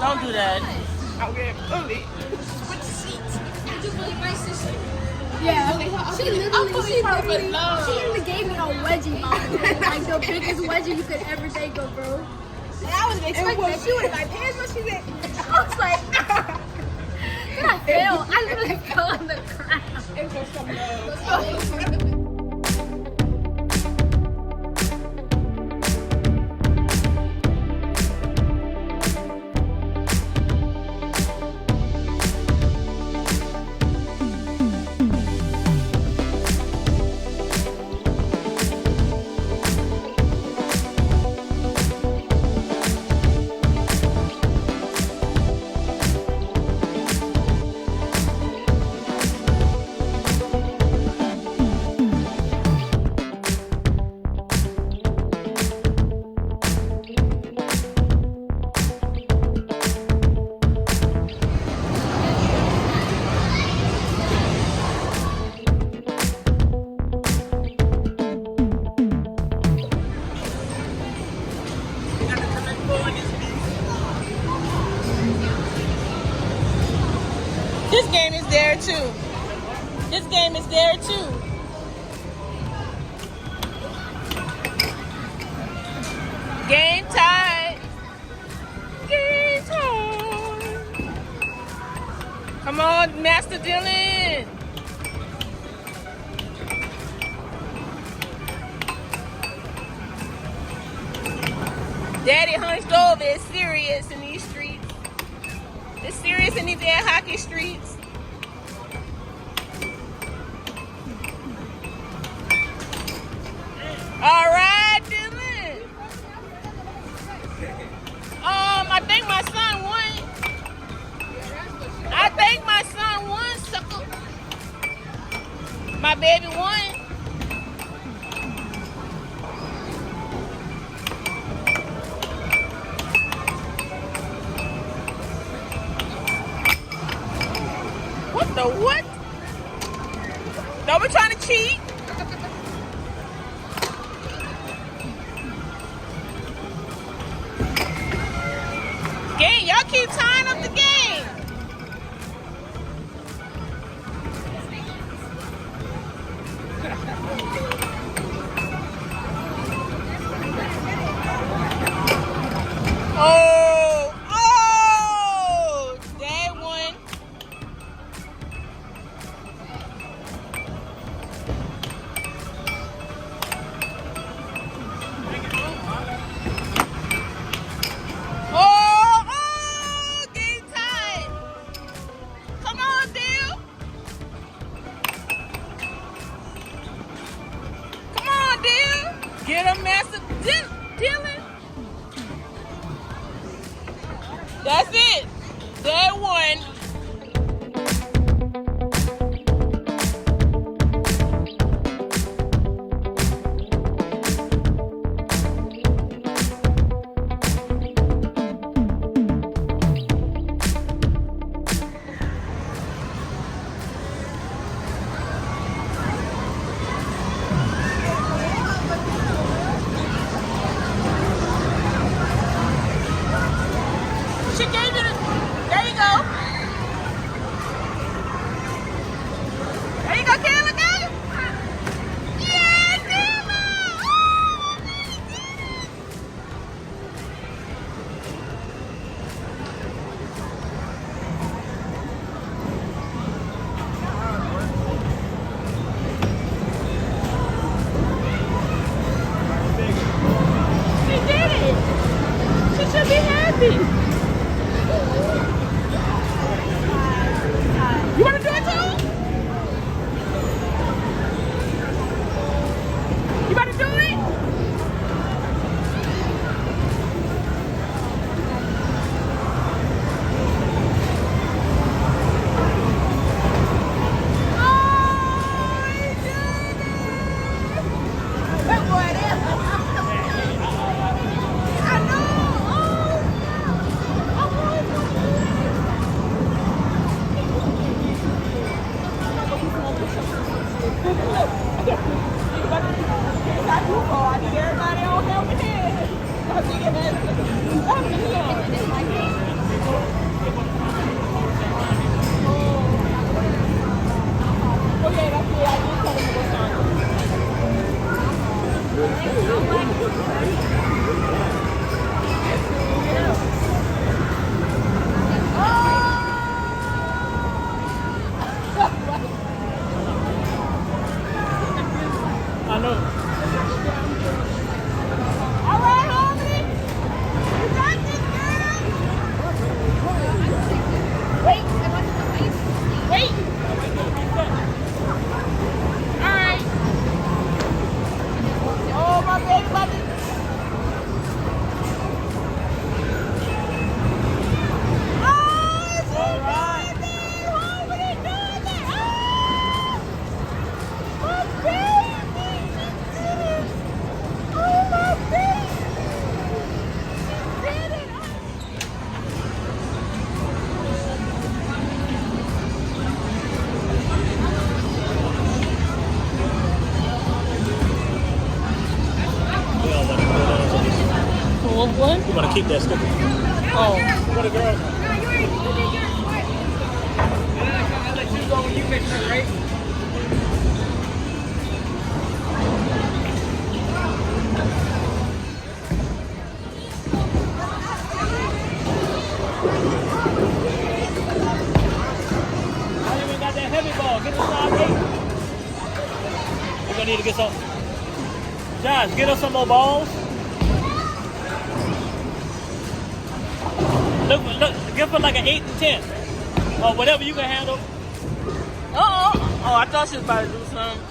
Don't do that. I'm getting bullied. Switch seats. Did you bully my sister? Yeah. She literally gave me a wedgie, mom. Like the biggest wedgie you could ever think of, bro. And I was expecting that she would have my pants, but she didn't. I was like, then I fell. I literally fell on the ground. It was some love. This game is there too. This game is there too. Game time. Game time. Come on, Master Dylan. Daddy hunched over is serious in these streets. It's serious in these damn hockey streets. All right, Dylan. I think my son won. I think my son won, sucker. My baby won. What the what? Don't be trying to cheat. Game, y'all keep tying up the game. Oh, that one. Game time. Come on, Bill. Come on, Bill. Get him, Master Dylan. That's it. That one. She gave it. There you go. There you go, Kayla. Go. Yeah, Kayla. She did it. She should be happy. keep that sticker. Oh. What a girl. I'll let you go when you mix it, right? I even got that heavy ball. Get the size 8. We're gonna need to get some. Josh, get us some more balls. Look, give her like an 8 and 10. Or whatever you can handle. Oh, I thought she was about to do something.